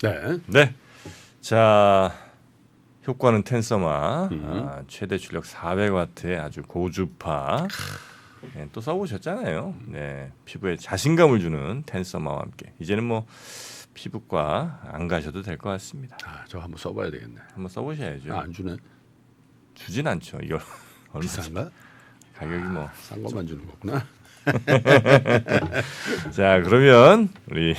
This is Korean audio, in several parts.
네. 네. 자, 효과는 텐서마. 최대 출력 400W의 아주 고주파. 네, 또 써보셨잖아요. 네, 피부에 자신감을 주는 텐서마와 함께 이제는 뭐 피부과 안 가셔도 될 것 같습니다. 저 한번 써봐야 되겠네. 한번 써보셔야죠. 안 주네. 주진 않죠. 이걸 비싼가? 가격이 뭐. 싼 것만 주는 거구나. 자, 그러면 우리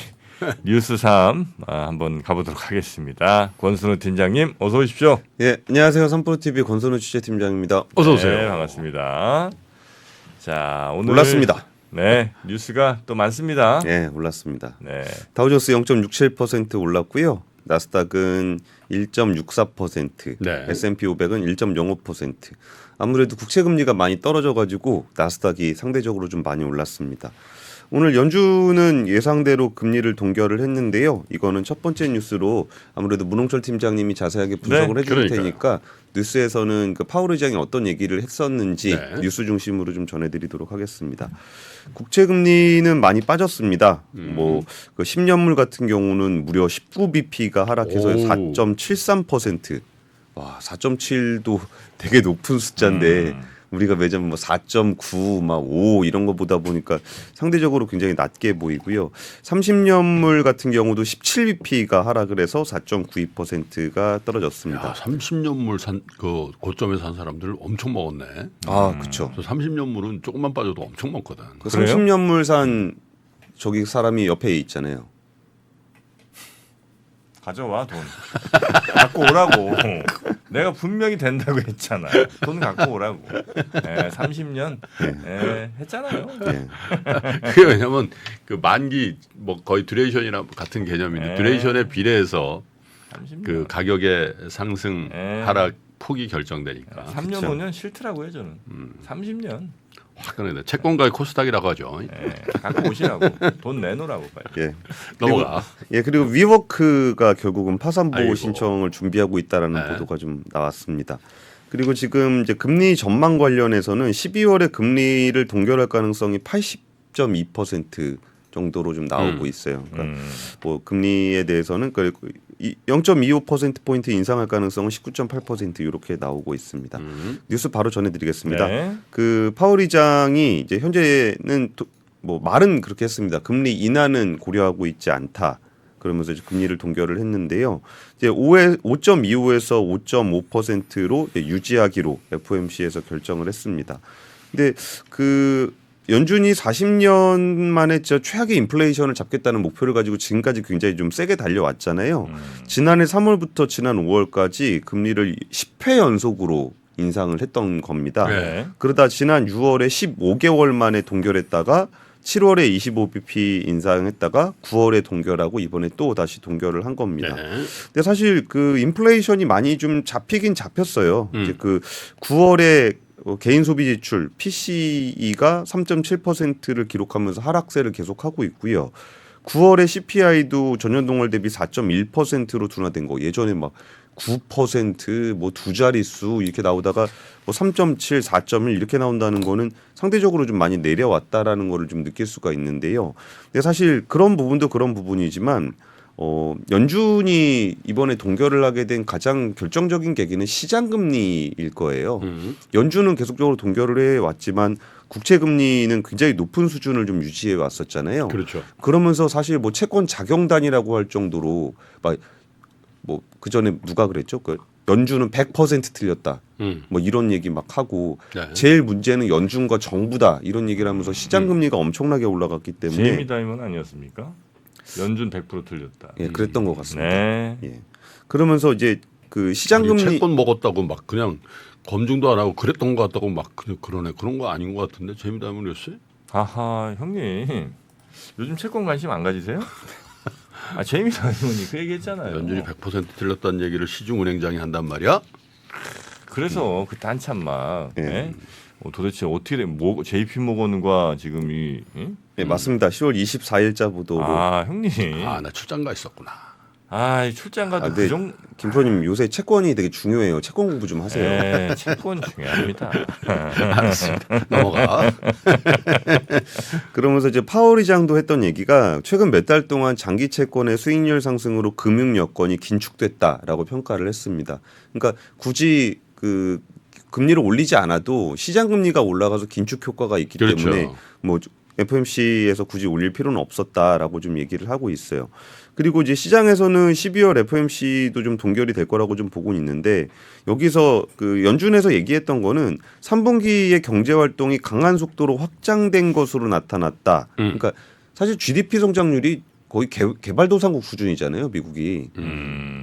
뉴스 3 한번 가보도록 하겠습니다. 권순우 팀장님 어서 오십시오. 예, 안녕하세요. 선프로TV 권선우 취재팀장입니다. 어서 오세요. 네, 반갑습니다. 자, 오늘 올랐습니다. 네, 뉴스가 또 많습니다. 예, 올랐습니다. 네. 다우존스 0.67% 올랐고요. 나스닥은 1.64%, 네. S&P 500은 1.05%. 아무래도 국채 금리가 많이 떨어져 가지고 나스닥이 상대적으로 좀 많이 올랐습니다. 오늘 연준은 예상대로 금리를 동결을 했는데요. 이거는 첫 번째 뉴스로 아무래도 문홍철 팀장님이 자세하게 분석을 해줄 그러니까요. 테니까 뉴스에서는 그 파월 의장이 어떤 얘기를 했었는지 네. 뉴스 중심으로 좀 전해드리도록 하겠습니다. 국채 금리는 많이 빠졌습니다. 뭐 그 10년물 같은 경우는 무려 19bp가 하락해서 오. 4.73%. 와, 4.7도 되게 높은 숫자인데 우리가 매년 뭐 4.9, 막 5 이런 거 보다 보니까 상대적으로 굉장히 낮게 보이고요. 30년물 같은 경우도 17bp가 하락을 해서 4.92%가 떨어졌습니다. 야, 30년물 그 고점에 산 사람들 엄청 먹었네. 아, 그렇죠. 저 30년물은 조금만 빠져도 엄청 많거든. 그 그래요? 30년물 산 저기 사람이 옆에 있잖아요. 가져와 돈. 갖고 오라고. 내가 분명히 된다고 했잖아. 돈 갖고 오라고. 30년 했잖아요. 예. 그게 왜냐면 그 만기 뭐 거의 듀레이션이랑 같은 개념인데 네. 듀레이션에 비례해서 30년. 그 가격의 상승 네. 하락 폭이 결정되니까 3년 그쵸. 5년 싫더라고요 저는. 30년. 화끈하네. 채권가의 코스닥이라고 하죠. 갖고 오시라고. 돈 내놓으라고 빨리. 예. 넘어가. 예, 그리고 위워크가 결국은 파산 보호 아이고. 신청을 준비하고 있다라는 네. 보도가 좀 나왔습니다. 그리고 지금 이제 금리 전망 관련해서는 12월에 금리를 동결할 가능성이 80.2% 정도로 좀 나오고 있어요. 그러니까 뭐 금리에 대해서는 0.25% 포인트 인상할 가능성은 19.8% 이렇게 나오고 있습니다. 뉴스 바로 전해드리겠습니다. 네. 그 파월 의장이 이제 현재는 뭐 말은 그렇게 했습니다. 금리 인하는 고려하고 있지 않다. 그러면서 이제 금리를 동결을 했는데요. 이제 5.25에서 5.5%로 유지하기로 FOMC에서 결정을 했습니다. 근데 그 연준이 40년 만에 저 최악의 인플레이션을 잡겠다는 목표를 가지고 지금까지 굉장히 좀 세게 달려왔잖아요. 지난해 3월부터 지난 5월까지 금리를 10회 연속으로 인상을 했던 겁니다. 네. 그러다 지난 6월에 15개월 만에 동결했다가 7월에 25bp 인상했다가 9월에 동결하고 이번에 또 다시 동결을 한 겁니다. 네. 근데 사실 그 인플레이션이 많이 좀 잡히긴 잡혔어요. 이제 그 9월에 개인 소비 지출 PCE가 3.7%를 기록하면서 하락세를 계속하고 있고요. 9월에 CPI도 전년 동월 대비 4.1%로 둔화된 거. 예전에 막 9% 뭐 두 자릿수 이렇게 나오다가 뭐 3.7, 4.1 이렇게 나온다는 거는 상대적으로 좀 많이 내려왔다라는 거를 좀 느낄 수가 있는데요. 근데 사실 그런 부분도 그런 부분이지만 연준이 이번에 동결을 하게 된 가장 결정적인 계기는 시장 금리일 거예요. 연준은 계속적으로 동결을 해 왔지만 국채 금리는 굉장히 높은 수준을 좀 유지해 왔었잖아요. 그렇죠. 그러면서 사실 뭐 채권 자경단이라고 할 정도로 막 뭐 그 전에 누가 그랬죠? 그 연준은 100% 틀렸다. 뭐 이런 얘기 막 하고 네. 제일 문제는 연준과 정부다 이런 얘기를 하면서 시장 금리가 엄청나게 올라갔기 때문에 제이미 다이먼 아니었습니까? 연준 100% 틀렸다. 예, 그랬던 것 같습니다. 네. 예. 그러면서 이제 그 시장 아니, 금리 채권 먹었다고 막 그냥 검증도 안 하고 그랬던 것 같다고 막 그러네. 그런 거 아닌 것 같은데 재미다문이었어요? 아하 형님 요즘 채권 관심 안 가지세요? 제이미 다이먼이 그 얘기했잖아요. 연준이 100% 틀렸다는 얘기를 시중은행장이 한단 말이야? 그래서 그때 한참 막 예. 예? 도대체 어떻게 된 JP 모건과 지금 이 예, 맞습니다. 10월 24일자 보도로 형님 아, 나 출장 가 있었구나. 아, 출장 가도 네. 그 정도. 김프로님 요새 채권이 되게 중요해요. 채권 공부 좀 하세요. 네, 채권 중요합니다. 알았습니다. 넘어가. 그러면서 이제 파월 의장도 했던 얘기가 최근 몇 달 동안 장기 채권의 수익률 상승으로 금융 여건이 긴축됐다라고 평가를 했습니다. 그러니까 굳이 그 금리를 올리지 않아도 시장 금리가 올라가서 긴축 효과가 있기 그렇죠. 때문에 뭐 FOMC에서 굳이 올릴 필요는 없었다라고 좀 얘기를 하고 있어요. 그리고 이제 시장에서는 12월 FOMC도 좀 동결이 될 거라고 좀 보고 있는데 여기서 그 연준에서 얘기했던 거는 3분기의 경제 활동이 강한 속도로 확장된 것으로 나타났다. 그러니까 사실 GDP 성장률이 거의 개발도상국 수준이잖아요, 미국이.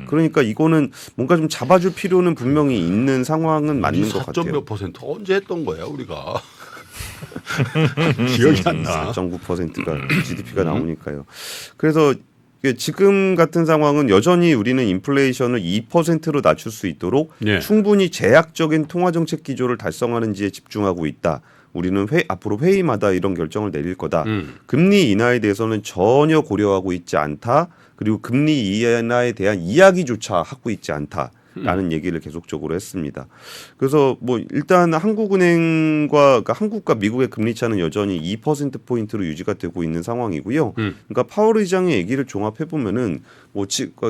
그러니까 이거는 뭔가 좀 잡아줄 필요는 분명히 있는 상황은 맞는 것 4몇 같아요. % 언제 했던 거야 우리가? 기억이 안 나. 4.9%가 GDP가 나오니까요. 그래서 지금 같은 상황은 여전히 우리는 인플레이션을 2%로 낮출 수 있도록 예. 충분히 제약적인 통화정책 기조를 달성하는지에 집중하고 있다. 우리는 앞으로 회의마다 이런 결정을 내릴 거다. 금리 인하에 대해서는 전혀 고려하고 있지 않다. 그리고 금리 인하에 대한 이야기조차 하고 있지 않다. 라는 얘기를 계속적으로 했습니다. 그래서 뭐 일단 그러니까 한국과 미국의 금리 차는 여전히 2% 포인트로 유지가 되고 있는 상황이고요. 그러니까 파월 의장의 얘기를 종합해 보면은 뭐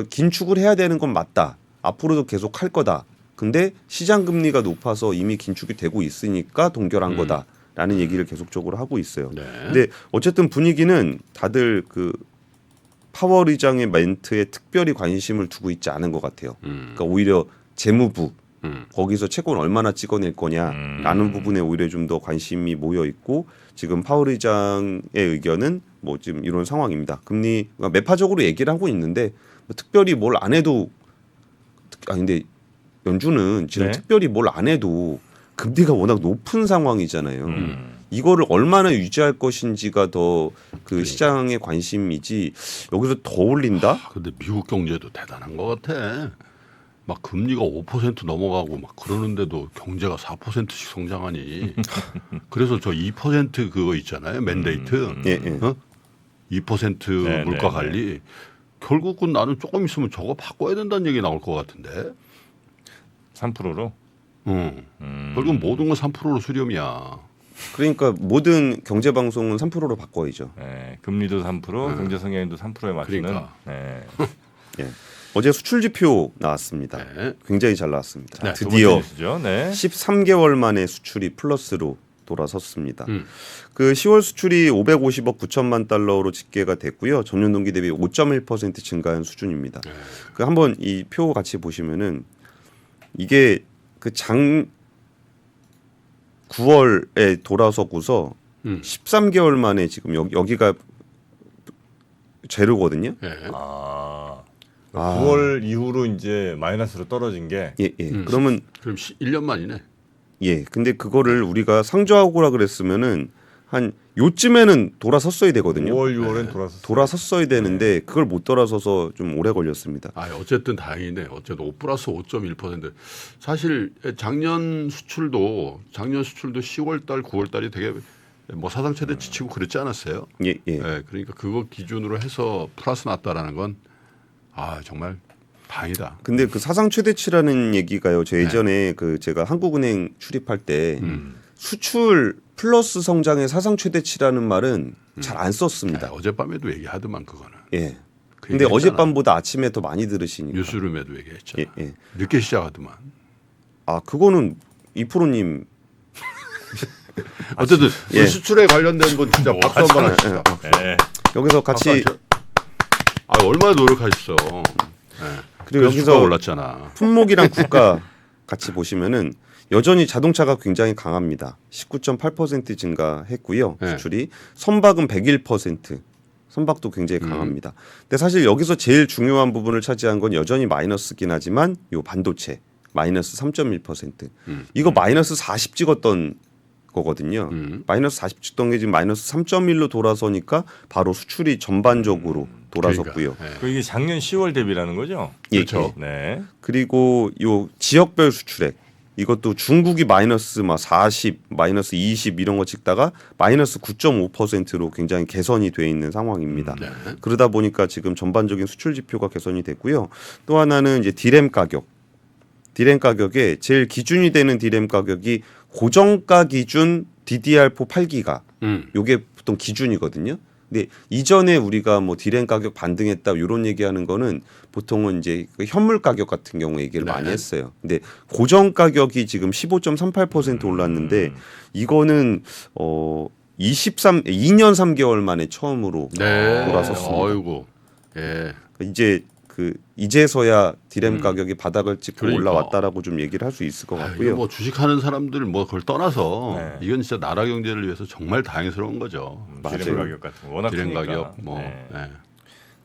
긴축을 해야 되는 건 맞다. 앞으로도 계속 할 거다. 근데 시장 금리가 높아서 이미 긴축이 되고 있으니까 동결한 거다라는 얘기를 계속적으로 하고 있어요. 네. 근데 어쨌든 분위기는 다들 그 파월 의장의 멘트에 특별히 관심을 두고 있지 않은 것 같아요. 그러니까 오히려 재무부 거기서 채권 얼마나 찍어낼 거냐라는 부분에 오히려 좀 더 관심이 모여 있고 지금 파월 의장의 의견은 뭐 지금 이런 상황입니다. 금리 그러니까 매파적으로 얘기를 하고 있는데 뭐 특별히 뭘 안 해도 근데 연준은 지금 네. 특별히 뭘 안 해도 금리가 워낙 높은 상황이잖아요. 이거를 얼마나 유지할 것인지가 더 그 시장의 관심이지 여기서 더 올린다? 근데 미국 경제도 대단한 것 같아. 막 금리가 5% 넘어가고 막 그러는데도 경제가 4%씩 성장하니. 그래서 저 2% 그거 있잖아요. 맨데이트. 예, 예. 어? 2% 네, 물가 네, 관리. 결국은 나는 조금 있으면 저거 바꿔야 된다는 얘기 나올 것 같은데. 3%로. 결국 모든 건 3%로 수렴이야. 그러니까 모든 경제 방송은 3%로 바꿔야죠. 네, 금리도 3%, 경제 성장률도 3%에 맞추는. 그러니까. 네. 예. 어제 수출 지표 나왔습니다. 네. 굉장히 잘 나왔습니다. 자, 두 드디어 번째 뉴스죠. 네. 13개월 만에 수출이 플러스로 돌아섰습니다. 그 10월 수출이 550억 9천만 달러로 집계가 됐고요. 전년 동기 대비 5.1% 증가한 수준입니다. 그 한번 이 표 같이 보시면은 이게 그 9월에 돌아서고서 13개월 만에 지금 여기가 제로거든요. 예. 아. 9월 이후로 이제 마이너스로 떨어진 게 예, 예. 그러면 그럼 1년 만이네. 예. 근데 그거를 우리가 상저하고라 그랬으면은 한 요쯤에는 돌아섰어야 되거든요. 5월, 6월엔 돌아섰어요. 돌아섰어야 되는데 그걸 못 돌아서서 좀 오래 걸렸습니다. 아, 어쨌든 다행이네. 어쨌든 5 플러스 5.1%. 사실 작년 수출도 10월 달, 9월 달이 되게 뭐 사상 최대치 치고 그랬지 않았어요? 예, 예. 네, 그러니까 그거 기준으로 해서 플러스 났다라는 건 정말 다행이다. 근데 그 사상 최대치라는 얘기가요. 저 예전에 그 제가 한국은행 출입할 때 수출 플러스 성장의 사상 최대치라는 말은 잘 안 썼습니다. 어젯밤에도 얘기하더만 그거는. 예. 그 근데 얘기했잖아. 어젯밤보다 아침에 더 많이 들으시니까. 뉴스룸에도 얘기했잖아. 예, 예. 늦게 시작하더만. 아, 그거는 이프로님 어쨌든 예. 그 수출에 관련된 건 진짜 박수 한번 하시죠. 네. 여기서 같이 얼마나 노력하셨어. 네. 그리고 여기서 여기서 올랐잖아. 품목이랑 국가 같이 보시면은 여전히 자동차가 굉장히 강합니다. 19.8% 증가했고요. 네. 수출이 선박은 101%. 선박도 굉장히 강합니다. 근데 사실 여기서 제일 중요한 부분을 차지한 건 여전히 마이너스긴 하지만 요 반도체 마이너스 3.1%. 이거 마이너스 40 찍었던 거거든요. 마이너스 40 찍던 게 지금 마이너스 3.1로 돌아서니까 바로 수출이 전반적으로 돌아섰고요. 그러니까, 그 이게 작년 10월 대비라는 거죠? 예, 그렇죠. 예. 네. 그리고 요 지역별 수출액 이것도 중국이 마이너스 막 40, 마이너스 20 이런 거 찍다가 마이너스 9.5%로 굉장히 개선이 돼 있는 상황입니다. 네. 그러다 보니까 지금 전반적인 수출 지표가 개선이 됐고요. 또 하나는 이제 디램 가격. 디램 가격에 제일 기준이 되는 디램 가격이 고정가 기준 DDR4 8기가. 요게 보통 기준이거든요. 근데 이전에 우리가 뭐 디램 가격 반등했다 이런 얘기하는 거는 보통은 이제 그 현물 가격 같은 경우 얘기를 많이 했어요. 근데 고정 가격이 지금 15.38% 올랐는데 이거는 2년 3개월 만에 처음으로 네. 돌아섰습니다. 어이구. 예. 이제 이제서야 디램 가격이 바닥을 찍고 그러니까. 올라왔다라고 좀 얘기를 할 수 있을 것 이거 같고요. 뭐 주식하는 사람들 뭐 그걸 떠나서 네. 이건 진짜 나라 경제를 위해서 정말 다행스러운 거죠. 디램 가격 같은 거 워낙 디램 크니까. 가격 뭐. 네. 예.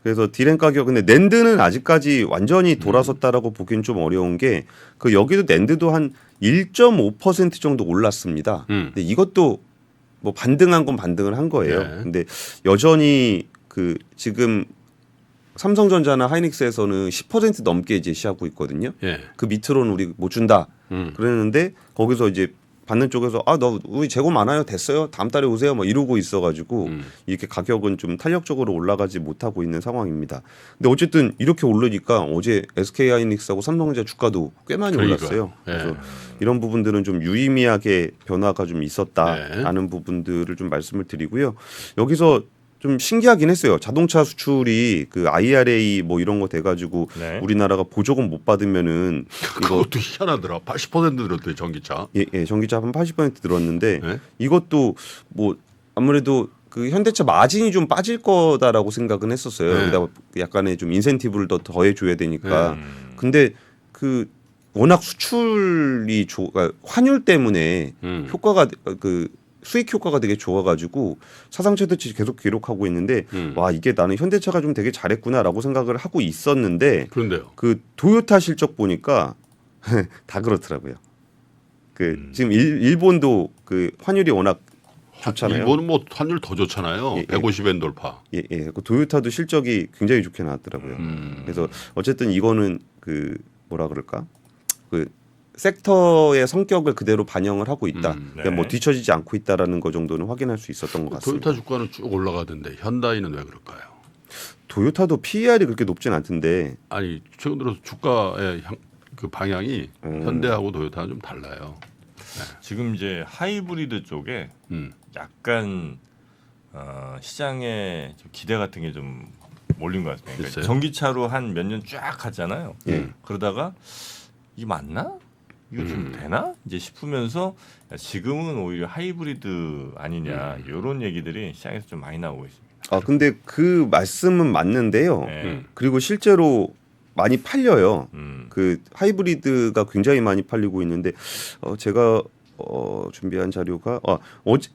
그래서 디램 가격 근데 낸드는 아직까지 완전히 돌아섰다라고 보기엔 좀 어려운 게 그 여기도 낸드도 한 1.5% 정도 올랐습니다. 근데 이것도 뭐 반등한 건 반등을 한 거예요. 네. 근데 여전히 그 지금 삼성전자나 하이닉스에서는 10% 넘게 제시하고 있거든요. 예. 그 밑으로는 우리 못 준다. 음. 그랬는데 거기서 이제 받는 쪽에서 너 우리 재고 많아요. 됐어요. 다음 달에 오세요. 막 이러고 있어가지고 이렇게 가격은 좀 탄력적으로 올라가지 못하고 있는 상황입니다. 근데 어쨌든 이렇게 오르니까 어제 SK 하이닉스하고 삼성전자 주가도 꽤 많이 그러니까요. 올랐어요. 예. 그래서 이런 부분들은 좀 유의미하게 변화가 좀 네. 있었다라는 부분들을 좀 말씀을 드리고요. 여기서 좀 신기하긴 했어요. 자동차 수출이 그 IRA 뭐 이런 거 돼가지고 네. 우리나라가 보조금 못 받으면은 이거 그것도 희한하더라. 80% 늘었대 전기차. 예, 전기차 한 80% 늘었는데 네? 이것도 뭐 아무래도 그 현대차 마진이 좀 빠질 거다라고 생각은 했었어요. 네. 여기다 약간의 좀 인센티브를 더 더해줘야 되니까. 네. 근데 그 워낙 수출이 그러니까 환율 때문에 효과가 그 수익 효과가 되게 좋아가지고 사상 최대치 계속 기록하고 있는데 와 이게 나는 현대차가 좀 되게 잘했구나라고 생각을 하고 있었는데 그런데요. 그 도요타 실적 보니까 다 그렇더라고요. 그 지금 일본도 그 환율이 워낙 좋잖아요. 일본은 뭐 환율 더 좋잖아요. 예, 예. 150엔 돌파. 예, 예. 그 도요타도 실적이 굉장히 좋게 나왔더라고요. 그래서 어쨌든 이거는 그 뭐라 그럴까? 그 섹터의 성격을 그대로 반영을 하고 있다. 그러니까 뭐 네. 뒤처지지 않고 있다라는 거 정도는 확인할 수 있었던 것 같습니다. 토요타 주가는 쭉 올라가던데 현다이는 왜 그럴까요? 도요타도 PER이 그렇게 높진 않던데. 아니 최근 들어서 주가의 그 방향이 현대하고 도요타는 좀 달라요. 지금 이제 하이브리드 쪽에 음. 약간 시장에 좀 기대 같은 게 좀 몰린 것 같습니다. 그러니까 있어요? 전기차로 한 몇 년 쫙 갔잖아요. 예. 그러다가 이게 맞나? 이거 좀 되나? 이제 싶으면서 야, 지금은 오히려 하이브리드 아니냐 이런 얘기들이 시장에서 좀 많이 나오고 있습니다. 아 근데 그 말씀은 맞는데요. 네. 그리고 실제로 많이 팔려요. 음. 그 하이브리드가 굉장히 많이 팔리고 있는데 제가 준비한 자료가 어제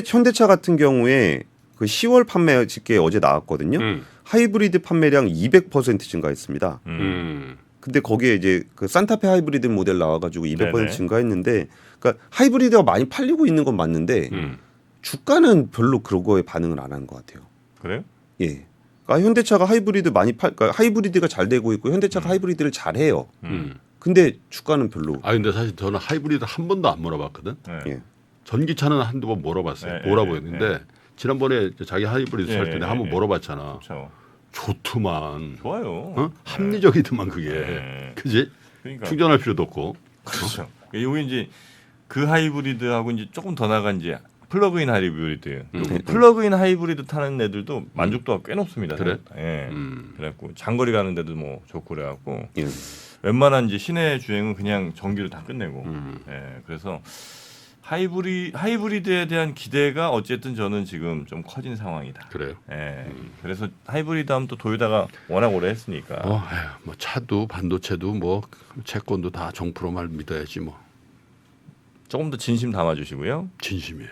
현대차 같은 경우에 그 10월 판매 집계 어제 나왔거든요. 하이브리드 판매량 200% 증가했습니다. 근데 거기에 이제 그 산타페 하이브리드 모델 나와가지고 200% 네네. 증가했는데, 그러니까 하이브리드가 많이 팔리고 있는 건 맞는데 주가는 별로 그런 거에 반응을 안 하는 것 같아요. 그래요? 예. 그러니까 현대차가 하이브리드 그러니까 하이브리드가 잘 되고 있고 현대차가 하이브리드를 잘해요. 근데 주가는 별로. 아 근데 사실 저는 하이브리드 한 번도 안 몰아봤거든. 네. 예. 전기차는 한두 번 몰아봤어요. 네, 몰아보였는데 네. 지난번에 자기 하이브리드 살 때 네, 한번 네. 몰아봤잖아. 그렇죠. 좋더만. 좋아요. 어? 합리적이더만 그게. 네. 그지? 그러니까 충전할 필요도 없고. 그렇죠. 여기 이제 그 하이브리드하고 이제 조금 더 나간 이제 플러그인 하이브리드. 플러그인 하이브리드 타는 애들도 만족도가 꽤 높습니다. 그래? 예. 그래갖고 장거리 가는 데도 뭐 좋고 그래갖고 예. 웬만한 이제 시내 주행은 그냥 전기로 다 끝내고. 예. 그래서 하이브리드에 대한 기대가 어쨌든 저는 지금 좀 커진 상황이다. 그래요. 예. 그래서 하이브리드 하면 또 도요타가 워낙 오래 했으니까. 뭐 차도 반도체도 뭐 채권도 다 정프로만 믿어야지 뭐. 조금 더 진심 담아주시고요. 진심이에요.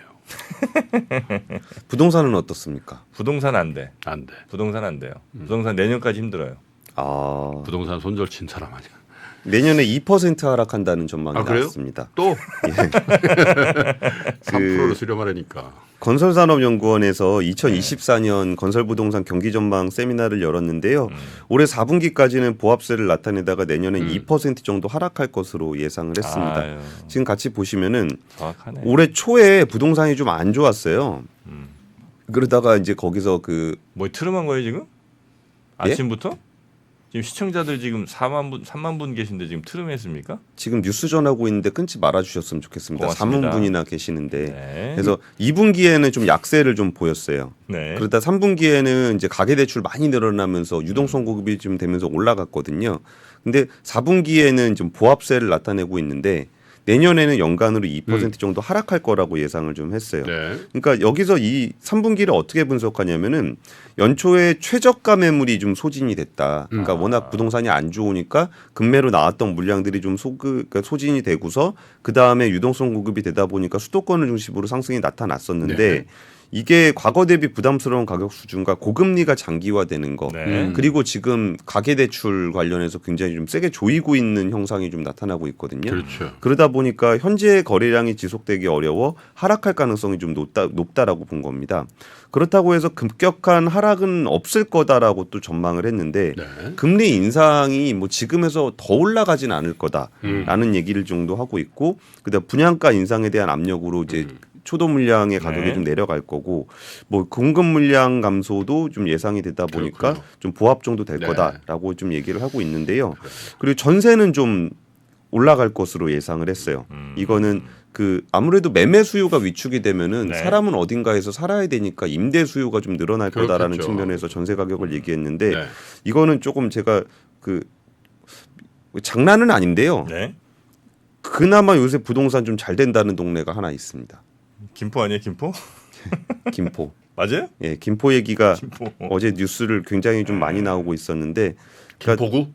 부동산은 어떻습니까? 부동산 안 돼. 안 돼. 부동산 안 돼요. 부동산 내년까지 힘들어요. 아, 부동산 손절 친 사람 아니야. 내년에 2% 하락한다는 전망이 아, 그래요? 나왔습니다. 또 예. 3%로 수렴하려니까. 건설산업연구원에서 2024년 건설부동산 경기전망 세미나를 열었는데요. 올해 4분기까지는 보합세를 나타내다가 내년엔 2% 정도 하락할 것으로 예상을 했습니다. 아유, 지금 같이 보시면은 정확하네. 올해 초에 부동산이 좀 안 좋았어요. 음. 그러다가 이제 거기서 그 뭐 트름한 거예요 지금? 예? 아침부터? 지금 시청자들 지금 3만 분 계신데 지금 트름했습니까? 지금 뉴스 전하고 있는데 끊지 말아 주셨으면 좋겠습니다. 고맙습니다. 3분분이나 계시는데. 네. 그래서 2분기에는 좀 약세를 좀 보였어요. 네. 그러다 3분기에는 이제 가계 대출 많이 늘어나면서 유동성 공급이 좀 되면서 올라갔거든요. 근데 4분기에는 좀 보합세를 나타내고 있는데 내년에는 연간으로 2% 정도 하락할 거라고 예상을 좀 했어요. 네. 그러니까 여기서 이 3분기를 어떻게 분석하냐면은 연초에 최저가 매물이 좀 소진이 됐다. 그러니까 워낙 부동산이 안 좋으니까 급매로 나왔던 물량들이 좀 그러니까 소진이 되고서 그 다음에 유동성 공급이 되다 보니까 수도권을 중심으로 상승이 나타났었는데 네. 이게 과거 대비 부담스러운 가격 수준과 고금리가 장기화되는 거 네. 그리고 지금 가계대출 관련해서 굉장히 좀 세게 조이고 있는 형상이 좀 나타나고 있거든요. 그렇죠. 그러다 보니까 현재 거래량이 지속되기 어려워 하락할 가능성이 좀 높다라고 본 겁니다. 그렇다고 해서 급격한 하락은 없을 거다라고 또 전망을 했는데 네. 금리 인상이 뭐 지금에서 더 올라가진 않을 거다라는 얘기를 정도 하고 있고 그다음 분양가 인상에 대한 압력으로 이제 초도 물량의 가격이 네. 좀 내려갈 거고 뭐 공급 물량 감소도 좀 예상이 되다 보니까 그렇군요. 좀 보합 정도 될 네. 거다라고 좀 얘기를 하고 있는데요. 그리고 전세는 좀 올라갈 것으로 예상을 했어요. 이거는 그 아무래도 매매 수요가 위축이 되면은 네. 사람은 어딘가에서 살아야 되니까 임대 수요가 좀 늘어날 거다라는 그렇겠죠. 측면에서 전세 가격을 얘기했는데 네. 이거는 조금 제가 그 장난은 아닌데요. 네. 그나마 요새 부동산 좀 잘 된다는 동네가 하나 있습니다. 김포 아니에요 김포? 김포. 맞아요? 예, 김포 얘기가 김포. 어제 뉴스를 굉장히 좀 많이 나오고 있었는데 그러니까 김포구?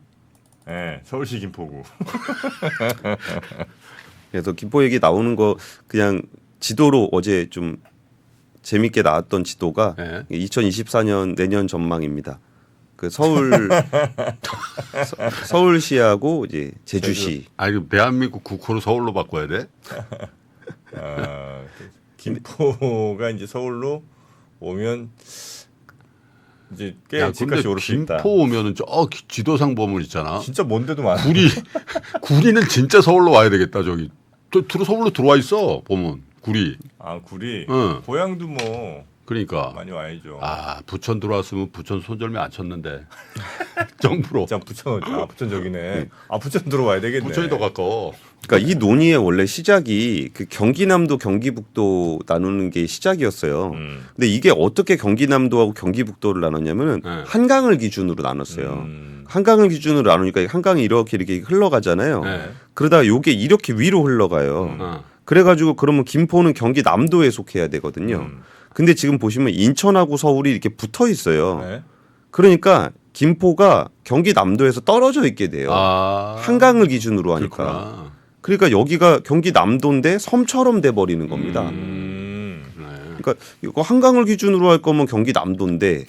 네. 서울시 김포구. 그래서 김포 얘기 나오는 거 그냥 지도로 어제 좀 재밌게 나왔던 지도가 네. 2024년 내년 전망입니다. 그 서울시하고 이제 제주시. 아 이거 대한민국 국호를 서울로 바꿔야 돼? 아, 김포가 이제 서울로 오면 이제 꽤 야, 집값이 근데 오를 수 있다. 김포 오면은 저 지도상 보면 있잖아. 진짜 먼데도 많아. 구리는 진짜 서울로 와야 되겠다 저기. 서울로 들어와 있어 보면 구리. 아 구리. 응. 고향도 뭐 그러니까 많이 와야죠. 아 부천 들어왔으면 부천 손절매 안 쳤는데 정부로. 진짜 부천 저기네. 아 부천 들어와야 되겠네. 부천이 더 가까워. 그러니까 이 논의의 원래 시작이 그 경기남도 경기북도 나누는 게 시작이었어요. 근데 이게 어떻게 경기남도하고 경기북도를 나눴냐면은 네. 한강을 기준으로 나눴어요. 한강을 기준으로 나누니까 한강이 이렇게 흘러가잖아요. 네. 그러다가 요게 이렇게 위로 흘러가요. 어. 그래가지고 그러면 김포는 경기 남도에 속해야 되거든요. 근데 지금 보시면 인천하고 서울이 이렇게 붙어 있어요. 네. 그러니까 김포가 경기 남도에서 떨어져 있게 돼요. 아 한강을 기준으로 하니까. 그렇구나. 그러니까 여기가 경기 남도인데 섬처럼 돼 버리는 겁니다. 네. 그러니까 이거 한강을 기준으로 할 거면 경기 남도인데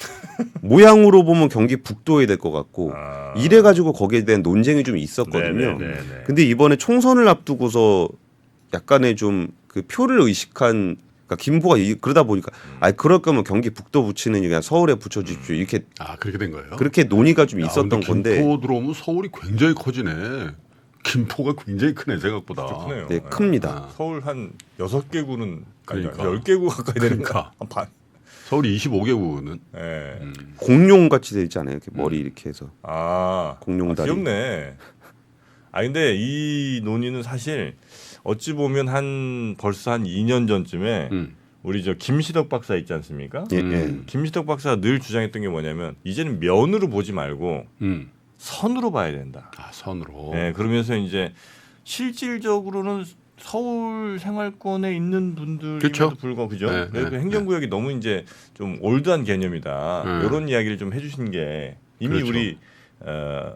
모양으로 보면 경기 북도에 될 것 같고 아. 이래 가지고 거기에 대한 논쟁이 좀 있었거든요. 네네네네. 근데 이번에 총선을 앞두고서 약간의 좀 그 표를 의식한 그러니까 김포가 그러다 보니까 그럴 거면 경기 북도 붙이는 그냥 서울에 붙여주십시오 이렇게 아 그렇게 된 거예요? 그렇게 논의가 좀 야, 있었던 근데 건데 김포 들어오면 서울이 굉장히 커지네. 김포가 굉장히 크네 생각보다. 그렇네요. 네, 큽니다. 서울 한 6개구는 그러니까. 10개구 가까이 되니까 그러니까. 한 반. 서울이 25개구는 네. 공룡 같이 되지 않아요? 이렇게 머리 이렇게 해서 아, 공룡다리. 귀엽네. 아 근데 이 논의는 사실 어찌 보면 벌써 한 2년 전쯤에 우리 저 김시덕 박사 있지 않습니까? 예, 예. 김시덕 박사가 늘 주장했던 게 뭐냐면 이제는 면으로 보지 말고 선으로 봐야 된다. 아 선으로. 네, 그러면서 이제 실질적으로는 서울 생활권에 있는 분들임에도 그렇죠. 불구하고 그죠? 네, 그 네, 행정구역이 너무 이제 좀 올드한 개념이다. 네. 이런 이야기를 좀 해주신 게 이미 그렇죠. 우리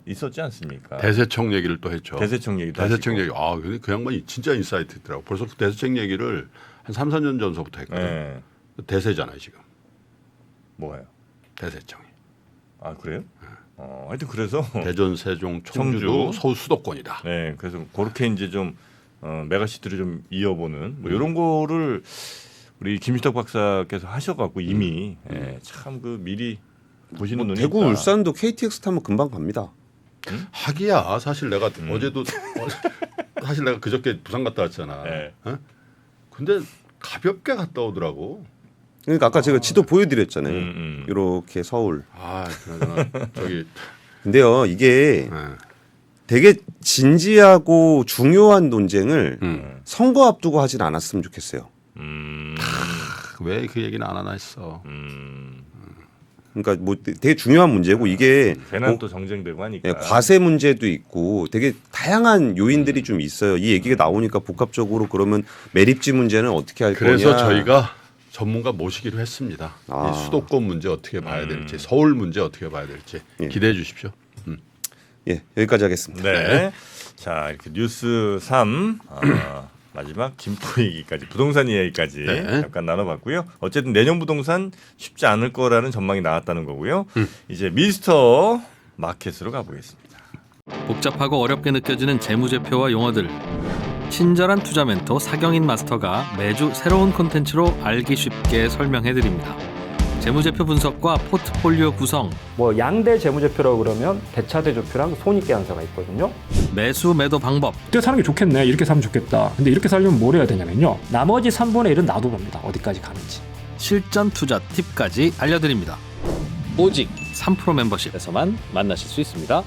있었지 않습니까? 대세청 얘기를 또 했죠. 대세청 얘기도 대세청 하시고. 얘기. 아 근데 그 양반이 진짜 인사이트 있더라고. 벌써 그 대세청 얘기를 한 3, 4년 전서부터 했거든. 네. 대세잖아요 지금. 뭐예요? 대세청이. 아 그래요? 하여튼 그래서 대전, 세종, 청주도 청주. 서울 수도권이다. 네, 그래서 그렇게 이제 좀 메가시티를 좀 이어보는 뭐 이런 거를 우리 김일덕 박사께서 하셔갖고 이미 참 그 미리 보시는 눈이 대구 있다. 울산도 KTX 타면 금방 갑니다. 하기야 사실 내가 어제도 사실 내가 그저께 부산 갔다 왔잖아. 네. 어? 근데 가볍게 갔다 오더라고. 그러니까 아까 제가 지도 보여드렸잖아요. 음. 이렇게 서울. 아, 그나저나 저기 근데요 이게 네. 되게 진지하고 중요한 논쟁을 선거 앞두고 하진 않았으면 좋겠어요. 왜 그 얘기는 안 하나 했어. 그러니까 뭐 되게 중요한 문제고 이게 괜한 뭐 또 정쟁되고 하니까. 예, 과세 문제도 있고 되게 다양한 요인들이 좀 있어요. 이 얘기가 나오니까 복합적으로 그러면 매립지 문제는 어떻게 할 그래서 거냐. 저희가 전문가 모시기로 했습니다. 아. 이 수도권 문제 어떻게 봐야 될지, 서울 문제 어떻게 봐야 될지 예. 기대해 주십시오. 예 여기까지 하겠습니다. 네. 자 이렇게 뉴스 3 마지막 김포 얘기까지 부동산 이야기까지 네. 잠깐 나눠봤고요. 어쨌든 내년 부동산 쉽지 않을 거라는 전망이 나왔다는 거고요. 이제 미스터 마켓으로 가보겠습니다. 복잡하고 어렵게 느껴지는 재무제표와 용어들. 친절한 투자 멘토 사경인 마스터가 매주 새로운 콘텐츠로 알기 쉽게 설명해드립니다. 재무제표 분석과 포트폴리오 구성, 뭐 양대 재무제표라고 그러면 대차대조표랑 손익계산서가 있거든요. 매수 매도 방법, 이렇게 사는 게 좋겠네. 이렇게 살면 좋겠다. 근데 이렇게 살려면 뭘 해야 되냐면요. 나머지 3분의 1은 놔둬봅니다. 어디까지 가는지. 실전 투자 팁까지 알려드립니다. 오직 3프로 멤버십에서만 만나실 수 있습니다.